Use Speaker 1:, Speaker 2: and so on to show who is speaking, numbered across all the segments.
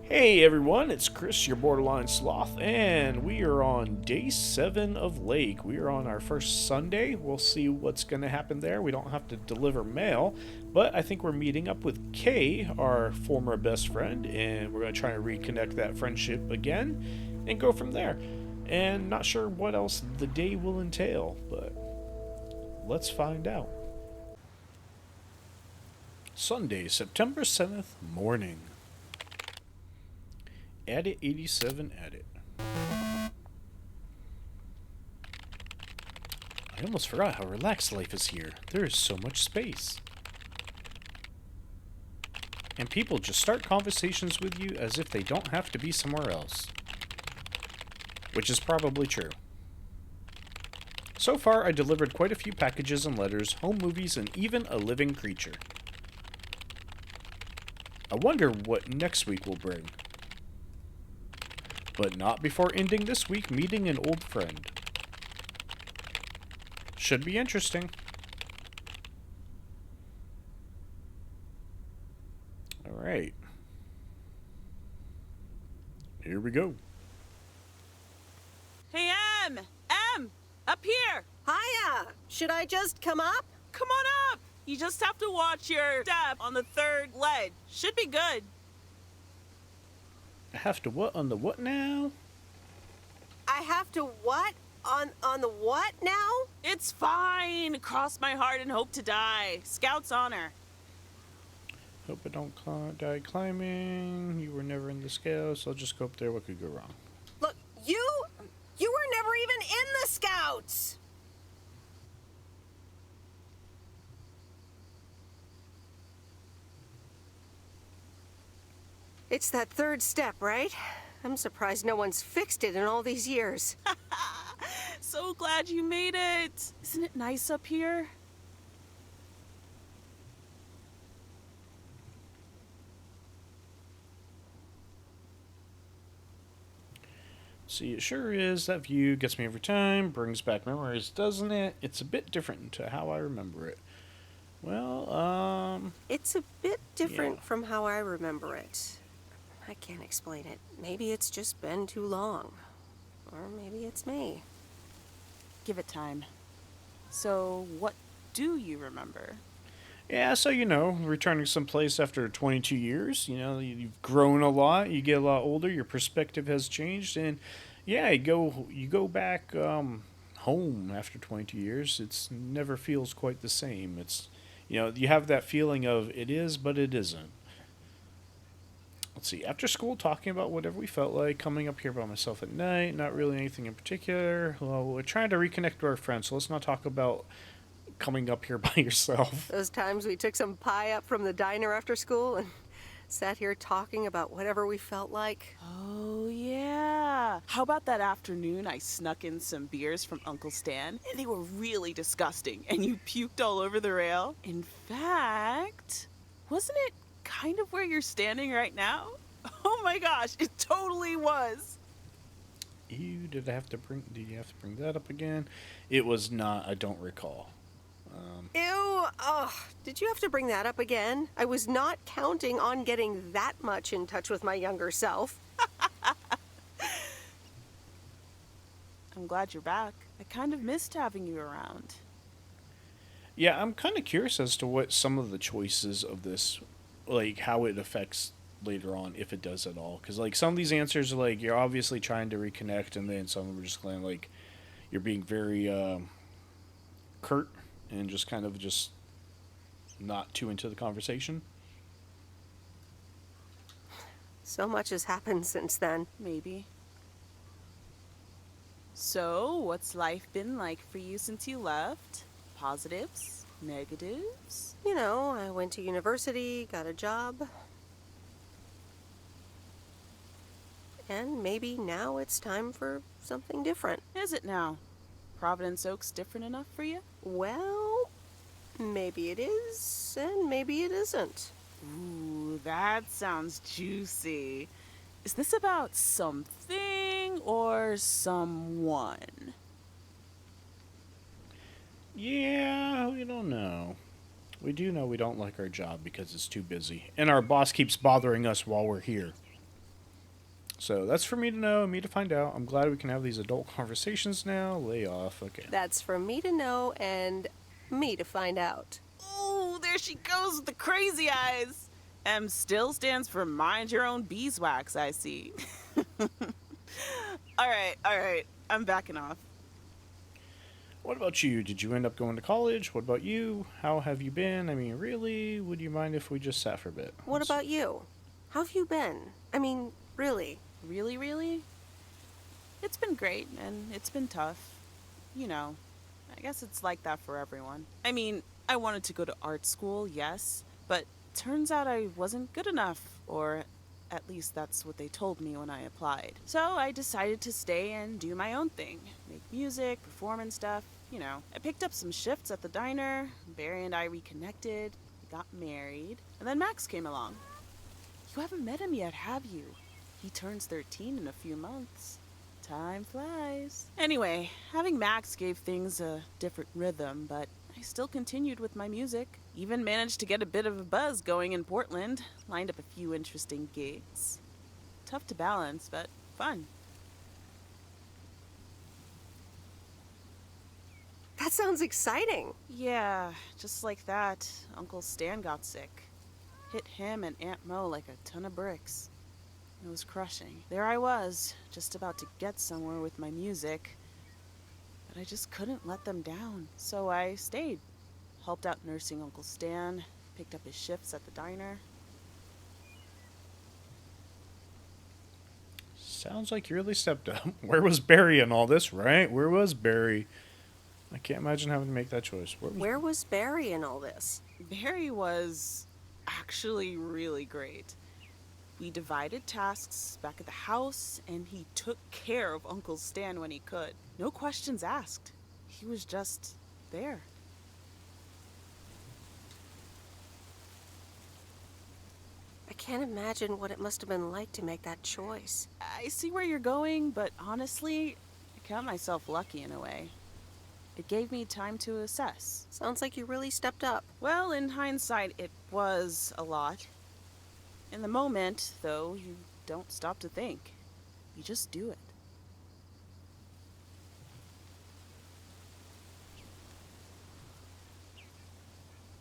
Speaker 1: Hey everyone, it's Chris, your borderline sloth, and we are on day 7 of Lake. We are on our first Sunday. We'll see what's going to happen there. We don't have to deliver mail, but I think we're meeting up with Kay, our former best friend, and we're going to try and reconnect that friendship again and go from there. And not sure what else the day will entail, but let's find out. Sunday, September 7th, morning. Edit 87 edit. I almost forgot how relaxed life is here. There is so much space. And people just start conversations with you as if they don't have to be somewhere else. Which is probably true. So far, I delivered quite a few packages and letters, home movies, and even a living creature. I wonder what next week will bring. But not before ending this week meeting an old friend. Should be interesting. Alright. Here we go.
Speaker 2: Hey, Em! Up here!
Speaker 3: Hiya! Should I just come up?
Speaker 2: Come on up! You just have to watch your step on the third ledge. Should be good.
Speaker 1: I have to what on the what now?
Speaker 3: I have to what? On the what now?
Speaker 2: It's fine. Cross my heart and hope to die. Scout's honor.
Speaker 1: Hope I don't die climbing. You were never in the scouts. I'll just go up there. What could go wrong?
Speaker 3: Look, you were never even in the Scouts! It's that third step, right? I'm surprised no one's fixed it in all these years.
Speaker 2: So glad you made it. Isn't it nice up here?
Speaker 1: See, it sure is. That view gets me every time. Brings back memories, doesn't it? It's a bit different to how I remember it. Well,
Speaker 3: It's a bit different
Speaker 1: yeah.
Speaker 3: from how I remember it. I can't explain it. Maybe it's just been too long. Or maybe it's me.
Speaker 2: Give it time. So, what do you remember?
Speaker 1: Yeah, so, returning someplace after 22 years, you've grown a lot, you get a lot older, your perspective has changed, and yeah, you go back home after 22 years. It's never feels quite the same. It's, you have that feeling of it is, but it isn't. Let's see, after school, talking about whatever we felt like, coming up here by myself at night, not really anything in particular. Well, we're trying to reconnect to our friends, so let's not talk about coming up here by yourself.
Speaker 3: Those times we took some pie up from the diner after school and sat here talking about whatever we felt like.
Speaker 2: Oh, yeah. How about that afternoon I snuck in some beers from Uncle Stan, and they were really disgusting, and you puked all over the rail? In fact, wasn't it kind of where you're standing right now? Oh my gosh, it totally was.
Speaker 1: Did you have to bring that up again? It was not, I don't recall.
Speaker 3: Ew! Ugh! Did you have to bring that up again? I was not counting on getting that much in touch with my younger self.
Speaker 2: I'm glad you're back. I kind of missed having you around.
Speaker 1: Yeah, I'm kind of curious as to what some of the choices of this, like how it affects later on, if it does at all. Because like some of these answers are like you're obviously trying to reconnect, and then some of them are just kind of like you're being very curt and just kind of just not too into the conversation.
Speaker 3: So much has happened since then.
Speaker 2: Maybe. So, what's life been like for you since you left? Positives? Negatives?
Speaker 3: I went to university, got a job. And maybe now it's time for something different.
Speaker 2: Is it now? Providence Oaks different enough for you?
Speaker 3: Well, maybe it is, and maybe it isn't.
Speaker 2: Ooh, that sounds juicy. Is this about something or someone?
Speaker 1: Yeah, we don't know. We do know we don't like our job because it's too busy, and our boss keeps bothering us while we're here. So that's for me to know, me to find out. I'm glad we can have these adult conversations now. Lay off. Okay.
Speaker 3: That's for me to know and me to find out.
Speaker 2: Ooh, there she goes with the crazy eyes. M still stands for mind your own beeswax, I see. All right, I'm backing off.
Speaker 1: What about you? Did you end up going to college? What about you? How have you been? I mean, really? Would you mind if we just sat for a bit?
Speaker 3: What about you? How have you been? I mean, really?
Speaker 2: Really, really? It's been great, and it's been tough. You know, I guess it's like that for everyone. I mean, I wanted to go to art school, yes, but turns out I wasn't good enough, or at least that's what they told me when I applied. So I decided to stay and do my own thing, make music, perform and stuff. You know, I picked up some shifts at the diner, Barry and I reconnected, got married, and then Max came along. You haven't met him yet, have you? He turns 13 in a few months. Time flies. Anyway, having Max gave things a different rhythm, but I still continued with my music. Even managed to get a bit of a buzz going in Portland. Lined up a few interesting gigs. Tough to balance, but fun.
Speaker 3: That sounds exciting.
Speaker 2: Yeah, just like that, Uncle Stan got sick. Hit him and Aunt Mo like a ton of bricks. It was crushing. There I was, just about to get somewhere with my music, but I just couldn't let them down. So I stayed. Helped out nursing Uncle Stan, picked up his shifts at the diner.
Speaker 1: Sounds like you really stepped up. Where was Barry in all this, right? Where was Barry? I can't imagine having to make that choice.
Speaker 3: Where was Barry in all this?
Speaker 2: Barry was actually really great. We divided tasks back at the house, and he took care of Uncle Stan when he could. No questions asked. He was just there.
Speaker 3: I can't imagine what it must have been like to make that choice.
Speaker 2: I see where you're going, but honestly, I count myself lucky in a way. It gave me time to assess.
Speaker 3: Sounds like you really stepped up.
Speaker 2: Well, in hindsight, it was a lot. In the moment, though, you don't stop to think. You just do it.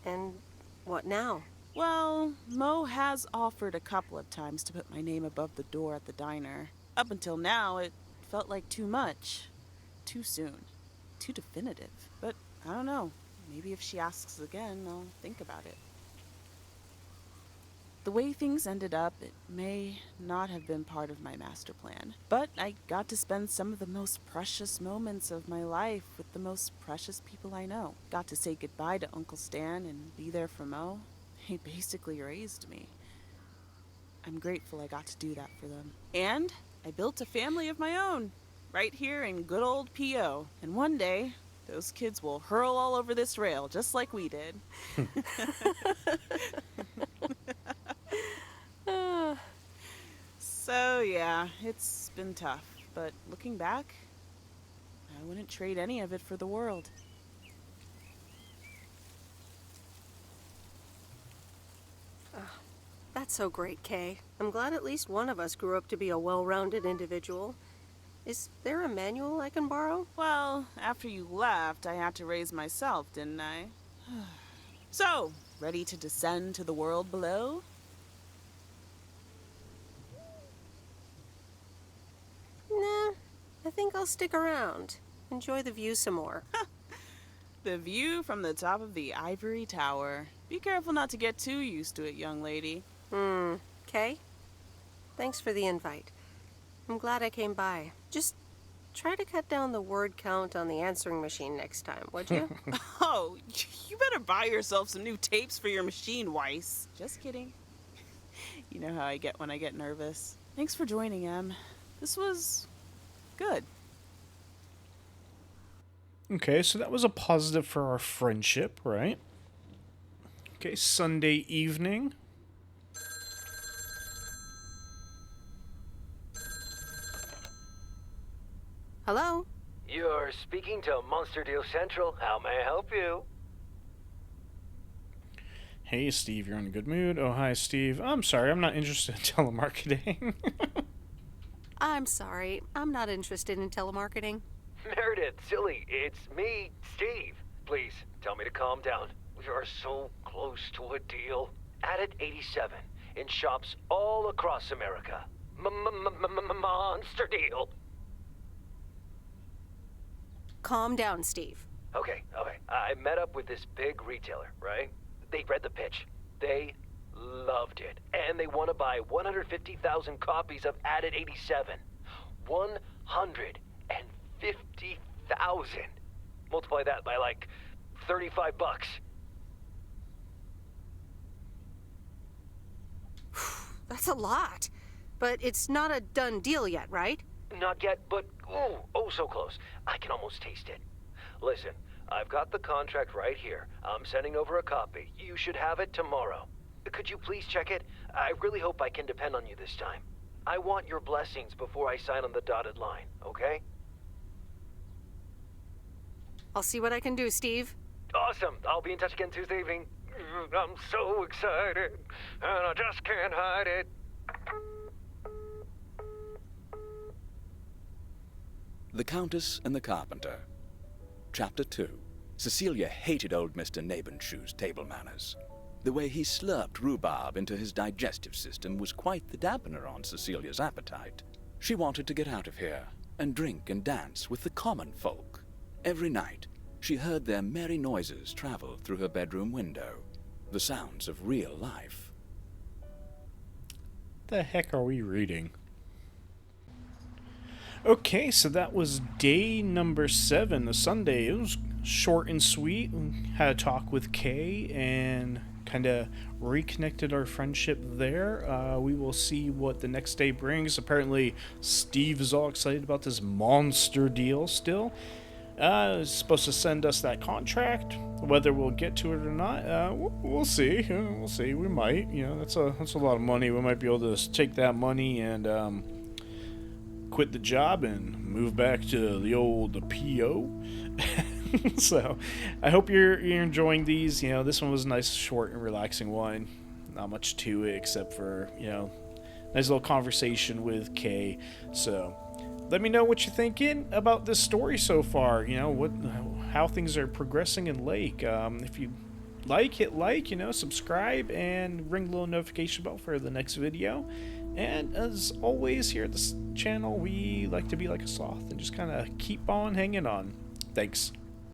Speaker 3: And what now?
Speaker 2: Well, Mo has offered a couple of times to put my name above the door at the diner. Up until now, it felt like too much. Too soon. Too definitive. But I don't know. Maybe if she asks again, I'll think about it. The way things ended up, it may not have been part of my master plan. But I got to spend some of the most precious moments of my life with the most precious people I know. Got to say goodbye to Uncle Stan and be there for Mo. He basically raised me. I'm grateful I got to do that for them. And I built a family of my own, right here in good old P.O. And one day, those kids will hurl all over this rail, just like we did. So yeah, it's been tough, but looking back, I wouldn't trade any of it for the world.
Speaker 3: That's so great, Kay. I'm glad at least one of us grew up to be a well-rounded individual. Is there a manual I can borrow?
Speaker 2: Well, after you left, I had to raise myself, didn't I? So, ready to descend to the world below?
Speaker 3: Nah, I think I'll stick around. Enjoy the view some more.
Speaker 2: The view from the top of the ivory tower. Be careful not to get too used to it, young lady.
Speaker 3: Kay? Thanks for the invite. I'm glad I came by. Just try to cut down the word count on the answering machine next time, would you?
Speaker 2: Oh, you better buy yourself some new tapes for your machine, Weiss. Just kidding. You know how I get when I get nervous. Thanks for joining, Em. This was good.
Speaker 1: Okay, so that was a positive for our friendship, right? Okay, Sunday evening.
Speaker 3: Hello?
Speaker 4: You're speaking to Monster Deal Central. How may I help you?
Speaker 1: Hey, Steve, you're in a good mood. Oh, hi, Steve. I'm sorry, I'm not interested in telemarketing.
Speaker 3: I'm sorry. I'm not interested in telemarketing.
Speaker 4: Meredith, silly, it's me, Steve. Please, tell me to calm down. We are so close to a deal. Add it 87 in shops all across America. Monster deal.
Speaker 3: Calm down, Steve.
Speaker 4: Okay. I met up with this big retailer, right? They read the pitch. They loved it. And they want to buy 150,000 copies of Added 87. 150,000. Multiply that by like $35.
Speaker 3: That's a lot. But it's not a done deal yet, right?
Speaker 4: Not yet, but oh so close. I can almost taste it. Listen, I've got the contract right here. I'm sending over a copy. You should have it tomorrow. Could you please check it? I really hope I can depend on you this time. I want your blessings before I sign on the dotted line, okay?
Speaker 3: I'll see what I can do, Steve.
Speaker 4: Awesome. I'll be in touch again Tuesday evening. I'm so excited, and I just can't hide it.
Speaker 5: The Countess and the Carpenter. Chapter 2. Cecilia hated old Mr. Nabenshoe's table manners. The way he slurped rhubarb into his digestive system was quite the dampener on Cecilia's appetite. She wanted to get out of here and drink and dance with the common folk. Every night, she heard their merry noises travel through her bedroom window, the sounds of real life.
Speaker 1: The heck are we reading? Okay, so that was day number 7, the Sunday. It was short and sweet. We had a talk with Kay and kind of reconnected our friendship there. We will see what the next day brings. Apparently, Steve is all excited about this monster deal still. He's supposed to send us that contract. Whether we'll get to it or not, we'll see. We'll see. We might. You know, that's a lot of money. We might be able to take that money and quit the job and move back to the old PO. So I hope you're enjoying these. You know, this one was a nice, short, and relaxing one. Not much to it except for, you know, nice little conversation with Kay. So let me know what you're thinking about this story so far. You know, how things are progressing in Lake. If you hit like, you know, subscribe and ring the little notification bell for the next video. And as always here at this channel, we like to be like a sloth and just kind of keep on hanging on. Thanks.